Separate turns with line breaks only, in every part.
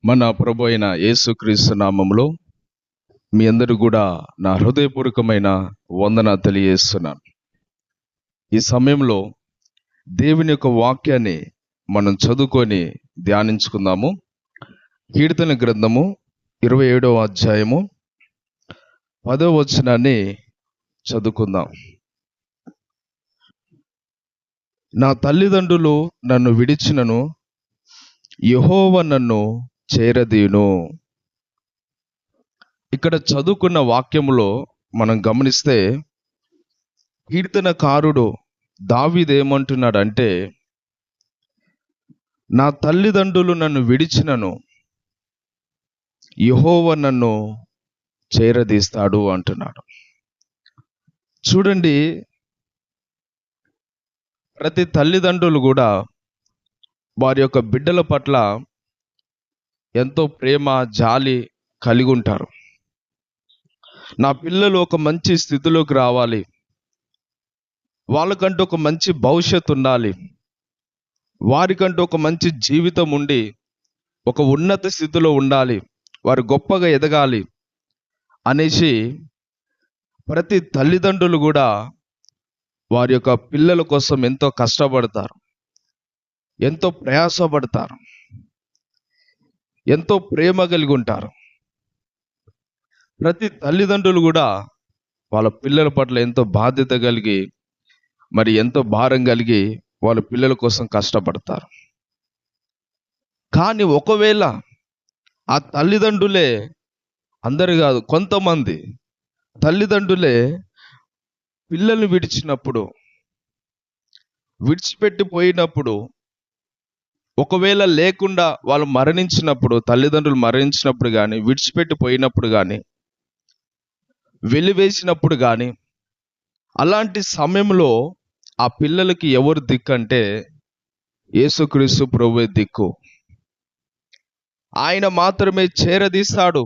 మన ప్రభు అయిన యేసుక్రీస్తు నామములో మీ అందరూ కూడా నా హృదయపూర్వకమైన వందన తెలియజేస్తున్నాను. ఈ సమయంలో దేవుని యొక్క వాక్యాన్ని మనం చదువుకొని ధ్యానించుకుందాము. కీర్తన గ్రంథము 27వ అధ్యాయము 10వ వచనాన్ని చదువుకుందాం. నా తల్లిదండ్రులు నన్ను విడిచినను యెహోవా నన్ను చేరదీయును. ఇక్కడ చదువుకున్న వాక్యములో మనం గమనిస్తే కీర్తనకారుడు దావీదు ఏమంటున్నాడంటే, నా తల్లిదండ్రులు నన్ను విడిచినను యెహోవా నన్ను చేరదీస్తాడు అంటున్నాడు. చూడండి, ప్రతి తల్లిదండ్రులు కూడా వారి యొక్క బిడ్డల పట్ల ఎంతో ప్రేమ జాలి కలిగి ఉంటారు. నా పిల్లలు ఒక మంచి స్థితిలోకి రావాలి, వాళ్ళకంటూ ఒక మంచి భవిష్యత్తు ఉండాలి, వారికంటూ ఒక మంచి జీవితం ఉండి ఒక ఉన్నత స్థితిలో ఉండాలి, వారు గొప్పగా ఎదగాలి అనేసి ప్రతి తల్లిదండ్రులు కూడా వారి యొక్క పిల్లల కోసం ఎంతో కష్టపడతారు, ఎంతో ప్రయాసపడతారు, ఎంతో ప్రేమ కలిగి ఉంటారు. ప్రతి తల్లిదండ్రులు కూడా వాళ్ళ పిల్లల పట్ల ఎంతో బాధ్యత కలిగి, మరి ఎంతో భారం కలిగి వాళ్ళ పిల్లల కోసం కష్టపడతారు. కానీ ఒకవేళ ఆ తల్లిదండ్రులే, అందరు కాదు, కొంతమంది తల్లిదండ్రులే పిల్లల్ని విడిచిపెట్టి పోయినప్పుడు, ఒకవేళ లేకుండా వాళ్ళు మరణించినప్పుడు, తల్లిదండ్రులు మరణించినప్పుడు కానీ, విడిచిపెట్టి పోయినప్పుడు కానీ, వెలివేసినప్పుడు కానీ, అలాంటి సమయంలో ఆ పిల్లలకి ఎవరు దిక్కు అంటే యేసుక్రీస్తు ప్రభువే దిక్కు. ఆయన మాత్రమే చేరదీస్తాడు,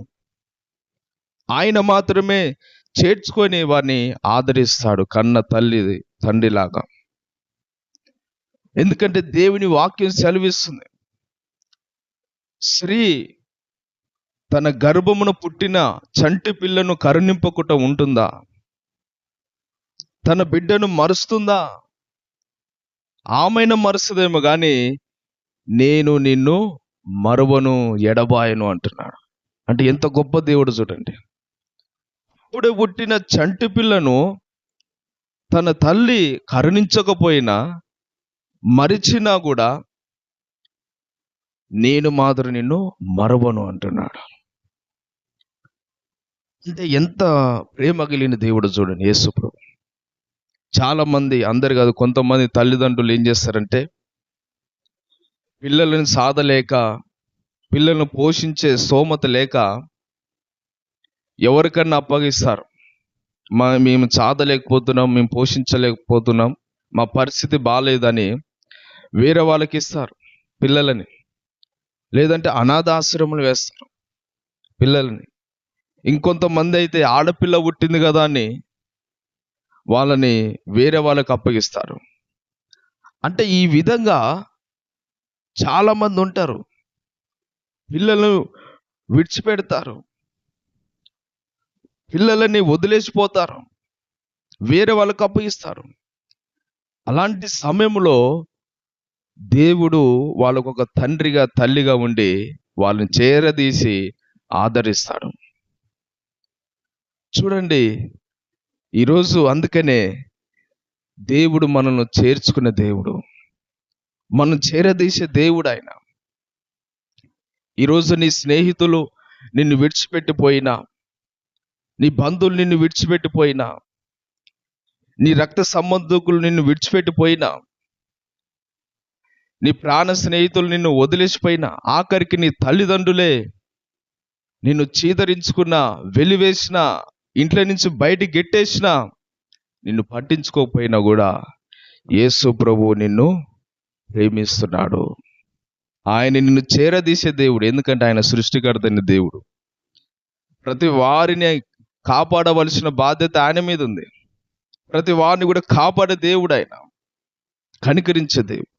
ఆయన మాత్రమే చేర్చుకొని వారిని ఆదరిస్తాడు, కన్న తండ్రిలాగా. ఎందుకంటే దేవుని వాక్యం సెలవిస్తుంది, స్త్రీ తన గర్భమున పుట్టిన చంటి పిల్లను కరుణింపకుండా ఉంటుందా? తన బిడ్డను మరుస్తుందా? ఆమెను మరుస్తుందేమో కానీ నేను నిన్ను మరువను, ఎడబాయను అంటున్నాడు. అంటే ఎంత గొప్ప దేవుడు చూడండి. అప్పుడే పుట్టిన చంటి పిల్లను తన తల్లి కరుణించకపోయినా, మరిచినా కూడా నేను మాత్రం నిన్ను మరువను అంటున్నాడు. అంటే ఎంత ప్రేమ కలిగిన దేవుడు చూడండి యేసు ప్రభు. చాలా మంది, అందరు కాదు, కొంతమంది తల్లిదండ్రులు ఏం చేస్తారంటే పిల్లలను సాధలేక, పిల్లలను పోషించే స్తోమత లేక ఎవరికన్నా అప్పగిస్తారు. మేము సాధలేకపోతున్నాం, మేము పోషించలేకపోతున్నాం, మా పరిస్థితి బాగాలేదని వేరే వాళ్ళకి ఇస్తారు పిల్లలని. లేదంటే అనాథాశ్రములు వేస్తారు పిల్లలని. ఇంకొంతమంది అయితే ఆడపిల్ల పుట్టింది కదా అని వాళ్ళని వేరే వాళ్ళకి అప్పగిస్తారు. అంటే ఈ విధంగా చాలామంది ఉంటారు, పిల్లలను విడిచిపెడతారు, పిల్లలని వదిలేసిపోతారు, వేరే వాళ్ళకి అప్పగిస్తారు. అలాంటి సమయంలో దేవుడు వాళ్ళకు ఒక తండ్రిగా, తల్లిగా ఉండి వాళ్ళని చేరదీసి ఆదరిస్తాడు. చూడండి, ఈరోజు అందుకనే దేవుడు మనల్ని చేర్చుకునే దేవుడు, మనం చేరదీసే దేవుడు ఆయన. ఈరోజు నీ స్నేహితులు నిన్ను విడిచిపెట్టిపోయినా, నీ బంధువులు నిన్ను విడిచిపెట్టిపోయినా, నీ రక్త సంబంధికులు నిన్ను విడిచిపెట్టిపోయినా, నీ ప్రాణ స్నేహితులు నిన్ను వదిలేసిపోయినా, ఆఖరికి నీ తల్లిదండ్రులే నిన్ను చీదరించుకున్నా, వెలివేసినా, ఇంట్లో నుంచి బయటికి గెట్టేసినా, నిన్ను పట్టించుకోకపోయినా కూడా యేసు ప్రభువు నిన్ను ప్రేమిస్తున్నాడు. ఆయన నిన్ను చేరదీసే దేవుడు. ఎందుకంటే ఆయన సృష్టికర్తని దేవుడు. ప్రతి వారిని కాపాడవలసిన బాధ్యత ఆయన మీద ఉంది. ప్రతి వారిని కూడా కాపాడే దేవుడు ఆయన, కనికరించే దేవుడు.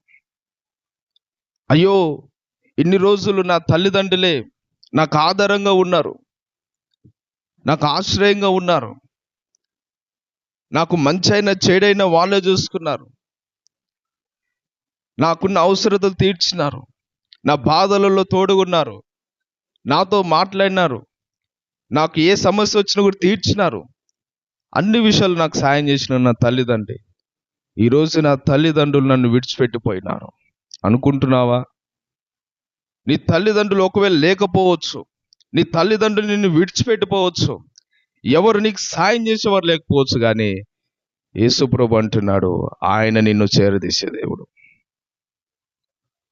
అయ్యో, ఇన్ని రోజులు నా తల్లిదండ్రులే నాకు ఆధారంగా ఉన్నారు, నాకు ఆశ్రయంగా ఉన్నారు, నాకు మంచైన చెడైన వాళ్ళే చూసుకున్నారు, నాకున్న అవసరతలు తీర్చినారు, నా బాధలలో తోడుగున్నారు, నాతో మాట్లాడినారు, నాకు ఏ సమస్య వచ్చినా కూడా తీర్చినారు, అన్ని విషయాలు నాకు సాయం చేసిన నా తల్లిదండ్రి ఈరోజు నా తల్లిదండ్రులు నన్ను విడిచిపెట్టిపోయినారు అనుకుంటున్నావా? నీ తల్లిదండ్రులు ఒకవేళ లేకపోవచ్చు, నీ తల్లిదండ్రులు నిన్ను విడిచిపెట్టిపోవచ్చు, ఎవరు నీకు సాయం చేసేవారు లేకపోవచ్చు, కానీ యేసుప్రభు అంటున్నాడు ఆయన నిన్ను చేరదీసే దేవుడు.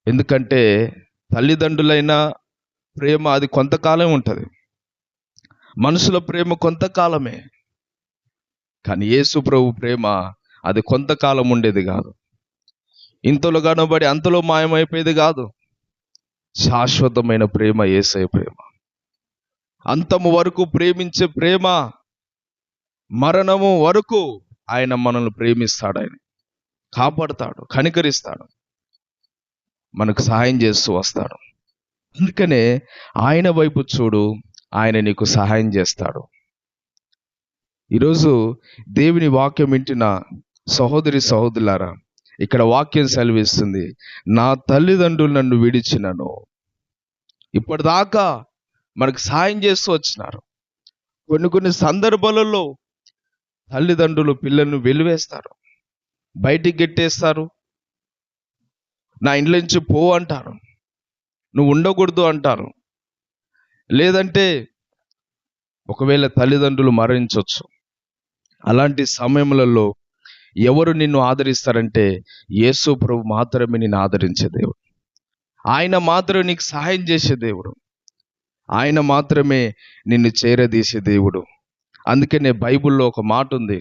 ఎందుకంటే తల్లిదండ్రులైన ప్రేమ అది కొంతకాలం ఉంటుంది, మనుషుల ప్రేమ కొంతకాలమే, కానీ యేసుప్రభు ప్రేమ అది కొంతకాలం ఉండేది కాదు, ఇంతలో కనబడి అంతలో మాయమైపోయేది కాదు. శాశ్వతమైన ప్రేమ యేసయ్య ప్రేమ, అంతము వరకు ప్రేమించే ప్రేమ, మరణము వరకు ఆయన మనల్ని ప్రేమిస్తాడు, ఆయన కాపాడుతాడు, కనికరిస్తాడు, మనకు సహాయం చేస్తూ వస్తాడు. అందుకనే ఆయన వైపు చూడు, ఆయన నీకు సహాయం చేస్తాడు. ఈరోజు దేవుని వాక్యం వింటున్న సహోదరి సహోదరులారా, ఇక్కడ వాక్యం సెలవిస్తుంది, నా తల్లిదండ్రులు నన్ను విడిచినను. ఇప్పటిదాకా మనకు సాయం చేస్తూ వచ్చినారు. కొన్ని సందర్భాలలో తల్లిదండ్రులు పిల్లలను వెలివేస్తారు, బయటికి గెట్టేస్తారు, నా ఇంట్లో నుంచి పో అంటారు, నువ్వు ఉండకూడదు అంటారు. లేదంటే ఒకవేళ తల్లిదండ్రులు మరణించవచ్చు. అలాంటి సమయములలో ఎవరు నిన్ను ఆదరిస్తారంటే యేసు ప్రభు మాత్రమే నిన్ను ఆదరించే దేవుడు, ఆయన మాత్రమే నీకు సహాయం చేసే దేవుడు, ఆయన మాత్రమే నిన్ను చేరదీసే దేవుడు. అందుకనే బైబిల్లో ఒక మాట ఉంది,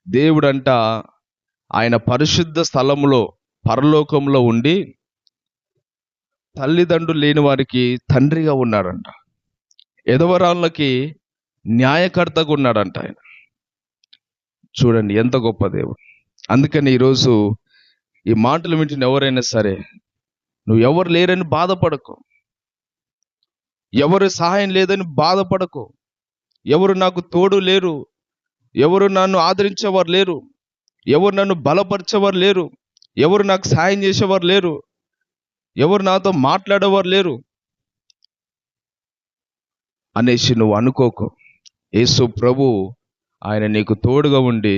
దేవుడంట ఆయన పరిశుద్ధ స్థలములో పరలోకంలో ఉండి తల్లిదండ్రులు లేని వారికి తండ్రిగా ఉన్నాడంట, ఎదవరాళ్ళకి న్యాయకర్తగా ఉన్నాడంట ఆయన. చూడండి ఎంత గొప్ప దేవుడు. అందుకని ఈరోజు ఈ మాటలు వింటున్న ఎవరైనా సరే, నువ్వు ఎవరు లేరని బాధపడకు, ఎవరు సహాయం లేదని బాధపడకు, ఎవరు నాకు తోడు లేరు, ఎవరు నన్ను ఆదరించేవారు లేరు, ఎవరు నన్ను బలపరిచేవారు లేరు, ఎవరు నాకు సహాయం చేసేవారు లేరు, ఎవరు నాతో మాట్లాడేవారు లేరు అనేసి నువ్వు అనుకోకు. యేసు ప్రభు ఆయన నీకు తోడుగా ఉండి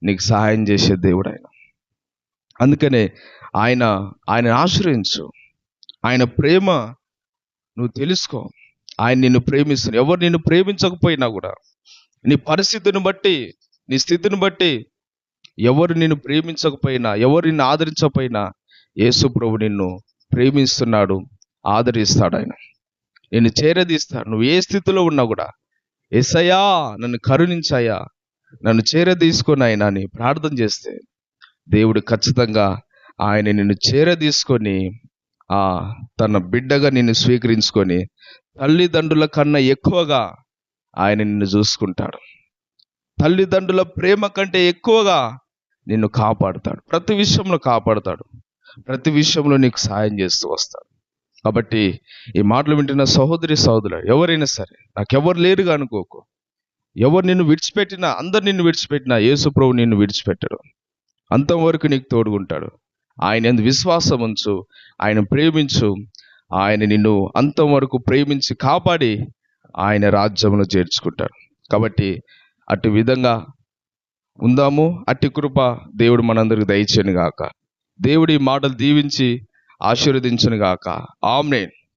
నీకు సహాయం చేసే దేవుడు ఆయన. అందుకనే ఆయన ఆశ్రయించు, ఆయన ప్రేమ నువ్వు తెలుసుకో. ఆయన నిన్ను ప్రేమిస్తున్నా. ఎవరు నిన్ను ప్రేమించకపోయినా కూడా, నీ పరిస్థితిని బట్టి, నీ స్థితిని బట్టి, ఎవరు నిన్ను ప్రేమించకపోయినా, ఎవరు నిన్ను ఆదరించకపోయినా, యేసు ప్రభు నిన్ను ప్రేమిస్తున్నాడు, ఆదరిస్తాడు, ఆయన నిన్ను చేరదీస్తాడు. నువ్వు ఏ స్థితిలో ఉన్నా కూడా, యేసయ్యా నన్ను కరుణించాయా, నన్ను చేరదీసుకొని ఆయన అని ప్రార్థన చేస్తే దేవుడు ఖచ్చితంగా ఆయన నిన్ను చేరదీసుకొని తన బిడ్డగా నిన్ను స్వీకరించుకొని తల్లిదండ్రుల కన్నా ఎక్కువగా ఆయన నిన్ను చూసుకుంటాడు. తల్లిదండ్రుల ప్రేమ కంటే ఎక్కువగా నిన్ను కాపాడుతాడు, ప్రతి విషయంలో కాపాడుతాడు, ప్రతి విషయంలో నీకు సాయం చేస్తూ వస్తాడు. కాబట్టి ఈ మాటలు వింటున్న సహోదరి సహోదరులు ఎవరైనా సరే, నాకెవరు లేరుగా అనుకోకు. ఎవరు నిన్ను విడిచిపెట్టినా, అందరు నిన్ను విడిచిపెట్టినా యేసు ప్రభు నిన్ను విడిచిపెట్టడు, అంతవరకు నీకు తోడుకుంటాడు. ఆయన యందు విశ్వాసం ఉంచు, ఆయన ప్రేమించు, ఆయన నిన్ను అంతవరకు ప్రేమించి కాపాడి ఆయన రాజ్యంలో చేర్చుకుంటాడు. కాబట్టి అటు విధంగా ఉందాము. అట్టి కృప దేవుడు మనందరికి దయచేయను గాక. దేవుడి మాటలు దీవించి ఆశీర్వదించును గాక. ఆమేన్.